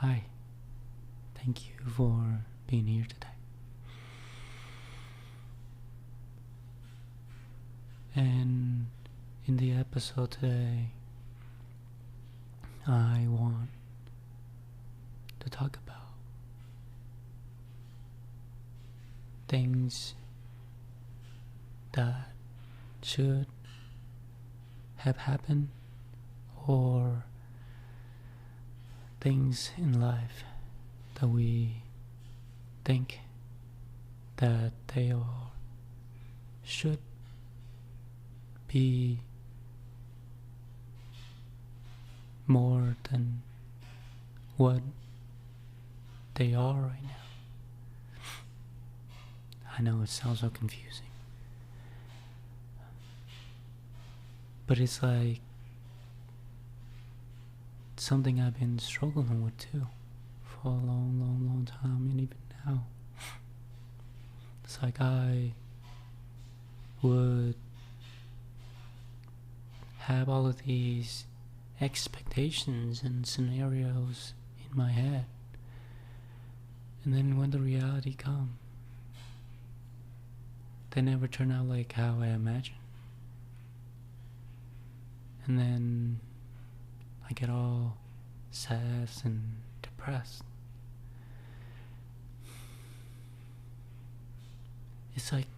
Hi, thank you for being here today. And in the episode today, I want to talk about things that should have happened or things in life that we think that they are should be more than what they are right now. I know it sounds so confusing, but it's like something I've been struggling with too for a long time, and even now. It's like I would have all of these expectations and scenarios in my head, and then when the reality comes, they never turn out like how I imagined. And then I get all sad and depressed. It's like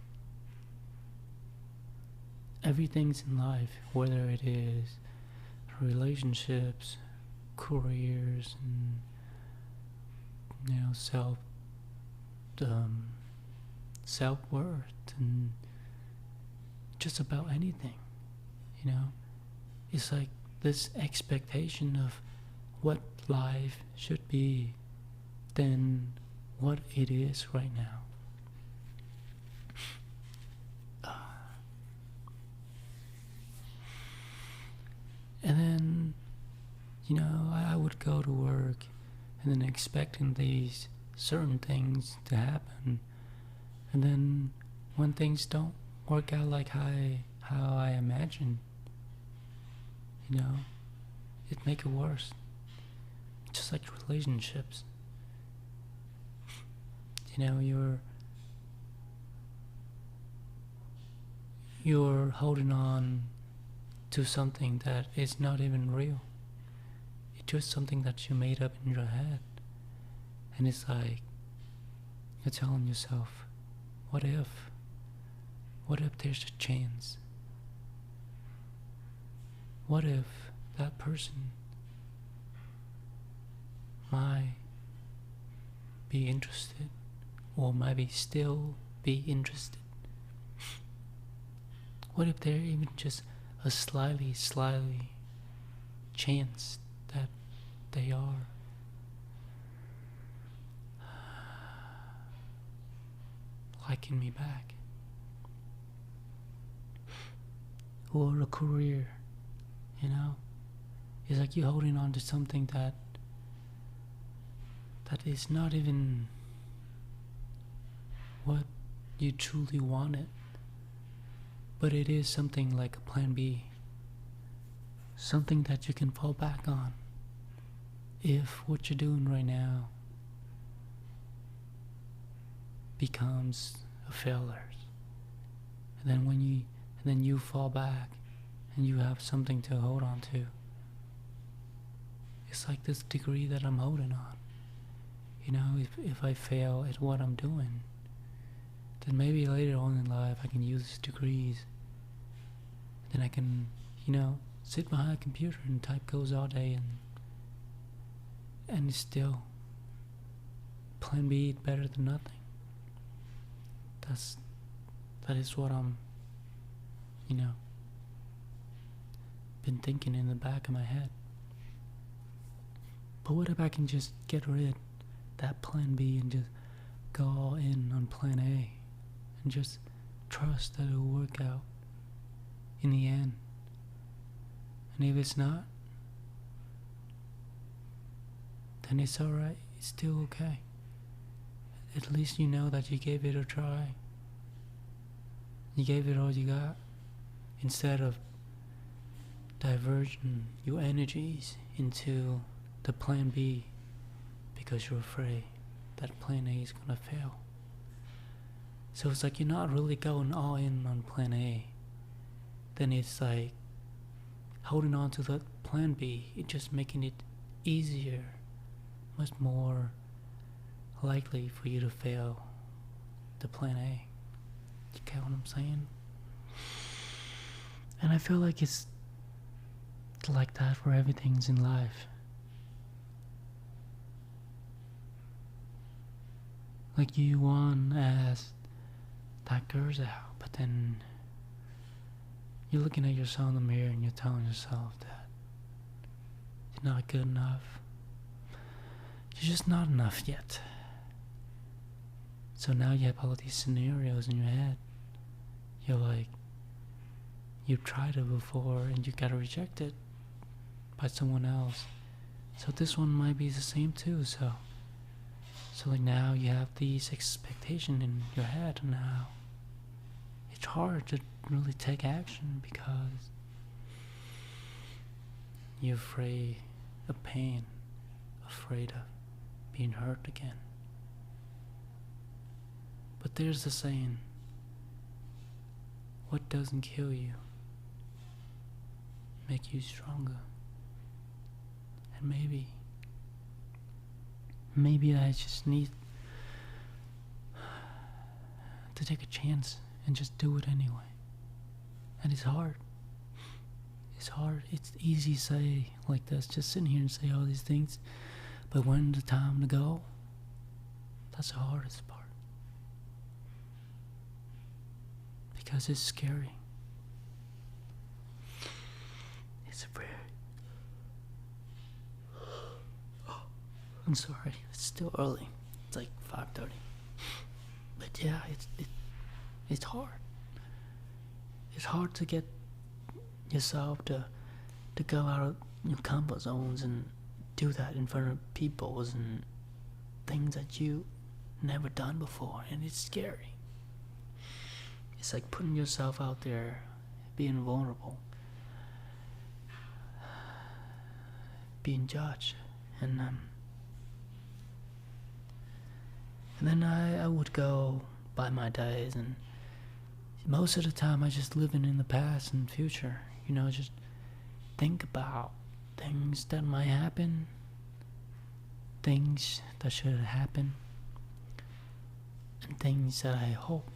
everything's in life, whether it is relationships, careers, and self-worth, and just about anything. It's like this expectation of what life should be than what it is right now. And then, I would go to work and then expecting these certain things to happen. And then when things don't work out like how I imagined, it make it worse. Just like relationships. You're holding on to something that is not even real. It's just something that you made up in your head. And it's like you're telling yourself, what if? What if there's a chance? What if that person might be interested, or maybe still be interested? What if there even just a slightly chance that they are liking me back? Or a career, It's like you're holding on to something that is not even what you truly wanted, but it is something like a plan B, something that you can fall back on if what you're doing right now becomes a failure. And then you fall back and you have something to hold on to. It's like this degree that I'm holding on. If I fail at what I'm doing, then maybe later on in life I can use these degrees. Then I can, sit behind a computer and type codes all day, and it's still plan B better than nothing. That is what I'm, been thinking in the back of my head. But what if I can just get rid of that plan B and just go all in on plan A and just trust that it'll work out in the end? And if it's not, then it's alright. It's still okay. At least you know that you gave it a try. You gave it all you got, instead of diverging your energies into the plan B because you're afraid that plan A is gonna fail. So it's like you're not really going all in on plan A. Then it's like holding on to the plan B, it's just making it easier, much more likely for you to fail the plan A. You get what I'm saying? And I feel like it's like that for everything in life. Like you want to ask that girl's out, but then you're looking at yourself in the mirror and you're telling yourself that you're not good enough. You're just not enough yet. So now you have all these scenarios in your head. You're like, you've tried it before and you got rejected by someone else. So this one might be the same too. So like now you have these expectations in your head, and now it's hard to really take action because you're afraid of pain, afraid of being hurt again. But there's the saying, what doesn't kill you make you stronger. And maybe I just need to take a chance and just do it anyway. And it's hard. It's hard. It's easy to say like this, just sitting here and say all these things. But when the time to go, that's the hardest part. Because it's scary. It's very... I'm sorry, it's still early. It's like 5:30. But yeah, it's hard. It's hard to get yourself to go out of your comfort zones and do that in front of people and things that you never done before, and it's scary. It's like putting yourself out there, being vulnerable, being judged, and then I would go by my days, and most of the time I just living in the past and future, just think about things that might happen, things that should happen, and things that I hope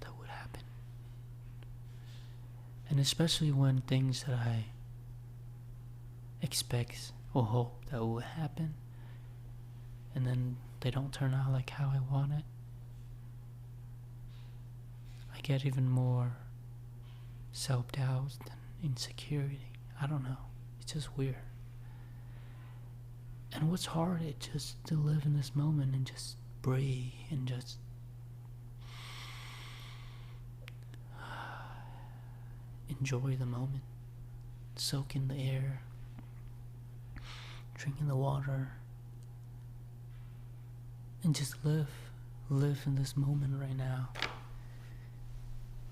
that would happen. And especially when things that I expect or hope that will happen, and then they don't turn out like how I want it, I get even more self-doubt and insecurity. I don't know. It's just weird. And what's hard is just to live in this moment and just breathe and just enjoy the moment, soak in the air, drinking the water, and just live in this moment right now,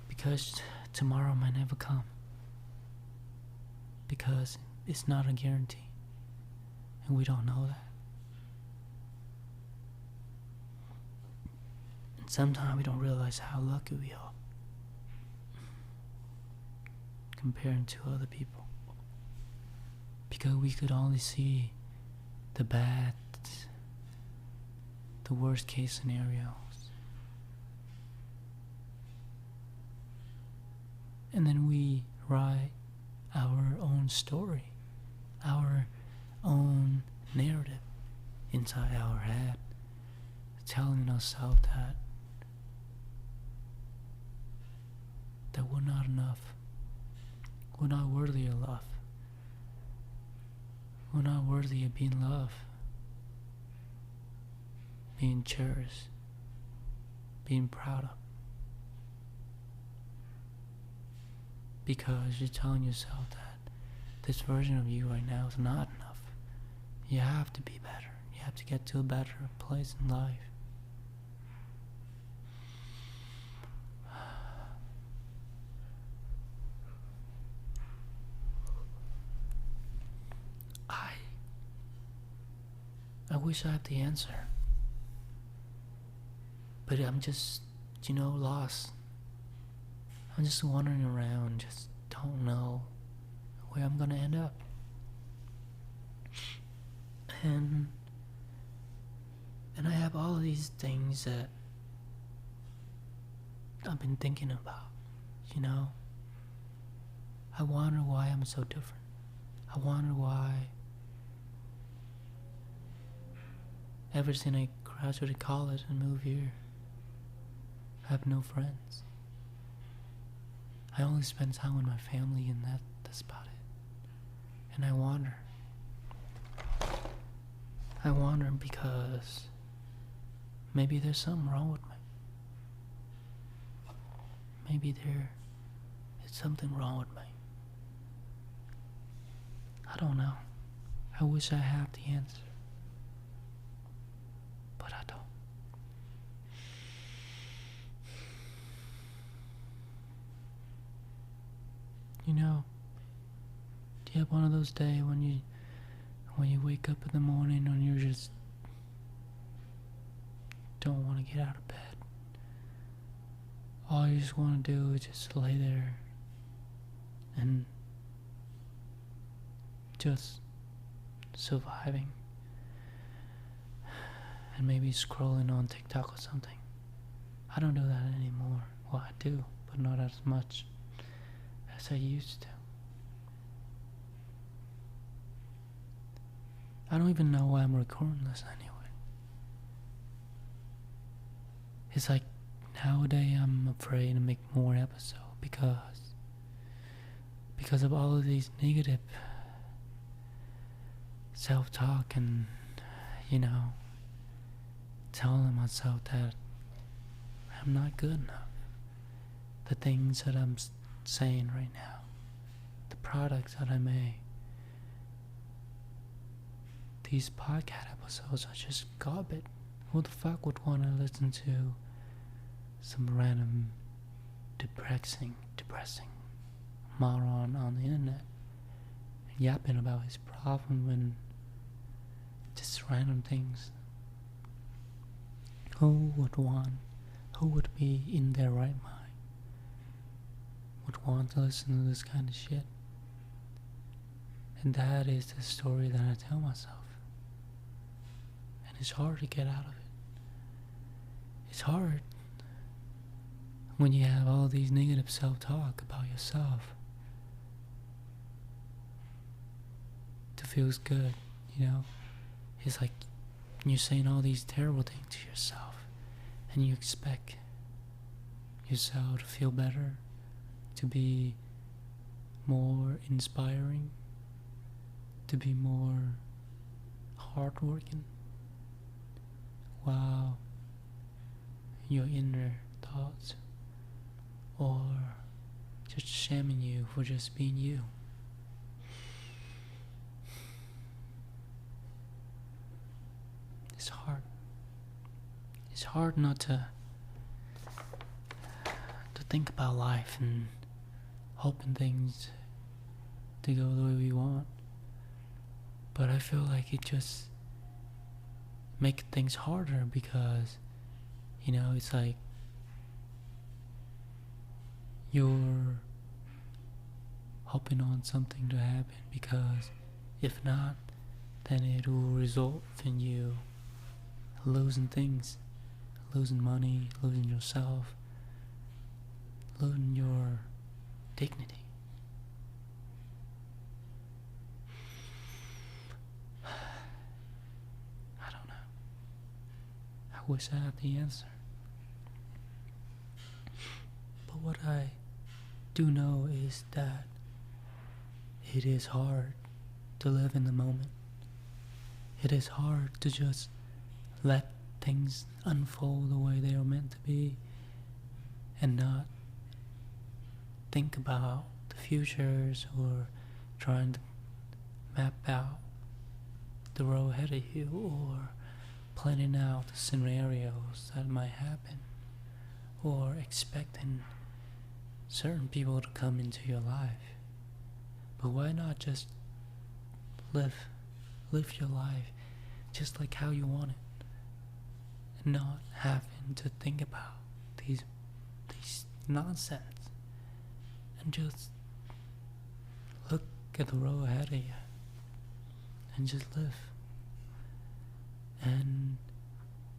because tomorrow might never come, because it's not a guarantee, and we don't know that. And sometimes we don't realize how lucky we are comparing to other people, because we could only see the bad, the worst case scenarios, and then we write our own story, our own narrative inside our head, telling ourselves that we're not enough, we're not worthy of love, we're not worthy of being loved, being cherished, being proud of. Because you're telling yourself that this version of you right now is not enough. You have to be better. You have to get to a better place in life. wish I had the answer. But I'm just, lost. I'm just wandering around, just don't know where I'm gonna end up. And I have all of these things that I've been thinking about, I wonder why I'm so different. I wonder why ever since I graduated college and moved here, I have no friends. I only spend time with my family, and that's about it. And I wonder because maybe there's something wrong with me. Maybe there is something wrong with me. I don't know. I wish I had the answer. But I don't. Do you have one of those days when you wake up in the morning and you just don't want to get out of bed? All you just want to do is just lay there and just surviving, and maybe scrolling on TikTok or something. I don't do that anymore. Well, I do, but not as much as I used to. I don't even know why I'm recording this anyway. It's like nowadays I'm afraid to make more episodes because of all of these negative self-talk and, telling myself that I'm not good enough. The things that I'm saying right now, the products that I make, these podcast episodes are just garbage. Who the fuck would want to listen to some random depressing moron on the internet yapping about his problem and just random things? Who would be in their right mind would want to listen to this kind of shit? And that is the story that I tell myself. And it's hard to get out of it. It's hard when you have all these negative self-talk about yourself. It feels good, It's like you're saying all these terrible things to yourself, and you expect yourself to feel better, to be more inspiring, to be more hardworking, while your inner thoughts or just shaming you for just being you. It's hard. It's hard not to think about life and hoping things to go the way we want. But I feel like it just makes things harder because, it's like you're hoping on something to happen, because if not, then it will result in you losing things, losing money, losing yourself, losing your dignity. I don't know. I wish I had the answer. But what I do know is that it is hard to live in the moment. It is hard to just let things unfold the way they are meant to be and not think about the futures or trying to map out the road ahead of you or planning out the scenarios that might happen or expecting certain people to come into your life. But why not just live your life just like how you want it, and not having to think about these nonsense, and just look at the road ahead of you and just live. And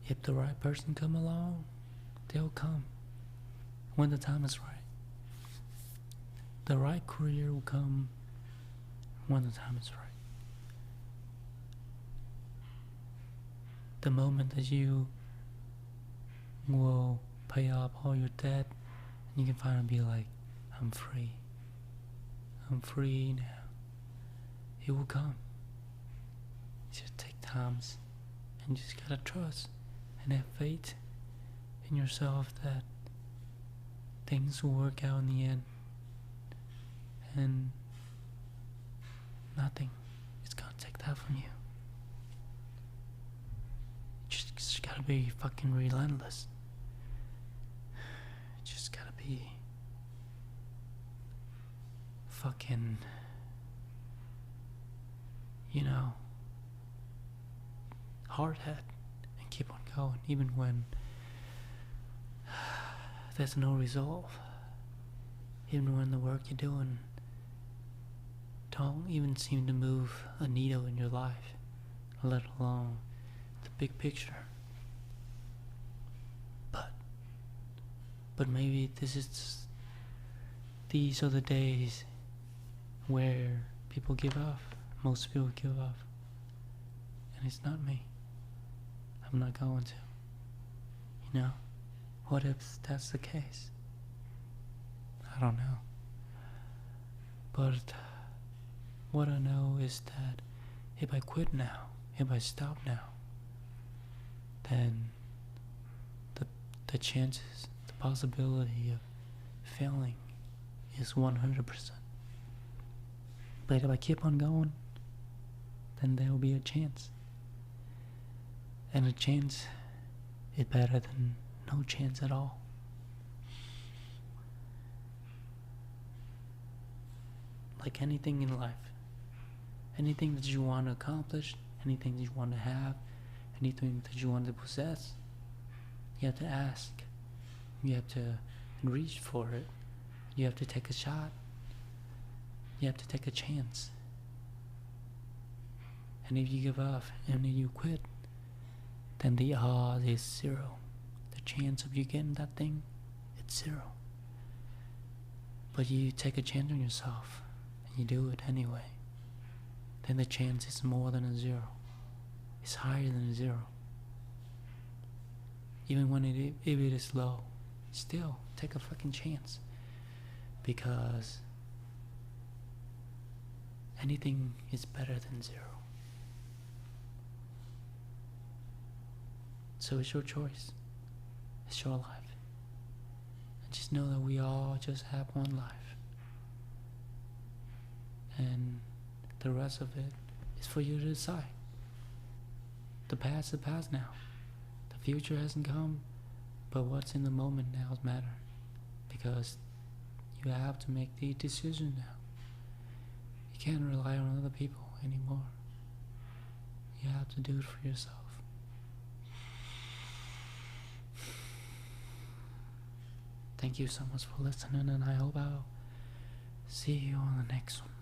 if the right person come along, they'll come when the time is right. The right career will come when the time is right. The moment that you will pay off all your debt and you can finally be like, I'm free. I'm free now. It will come. It just take times, and you just gotta trust and have faith in yourself that things will work out in the end, and nothing is gonna take that from you. You just gotta be fucking relentless. You just gotta be fucking, hard head and keep on going, even when there's no resolve. Even when the work you're doing don't even seem to move a needle in your life, let alone the big picture. But maybe these are the days where people give up. Most people give up. And it's not me. I'm not going to. What if that's the case? I don't know. But what I know is that if I quit now, if I stop now, then the chances, the possibility of failing is 100%. But if I keep on going, then there will be a chance. And a chance is better than no chance at all. Like anything in life, anything that you want to accomplish, anything that you want to have, anything that you want to possess, you have to ask. You have to reach for it. You have to take a shot. You have to take a chance. And if you give up and then you quit, then the odds is 0. The chance of you getting that thing, it's 0. But you take a chance on yourself and you do it anyway, then the chance is more than a 0. It's higher than a 0. Even when if it is low, still take a fucking chance, because anything is better than 0. So it's your choice. It's your life. And just know that we all just have one life. And the rest of it is for you to decide. The past is the past now. The future hasn't come, but what's in the moment now matter. Because you have to make the decision now. You can't rely on other people anymore. You have to do it for yourself. Thank you so much for listening, and I hope I'll see you on the next one.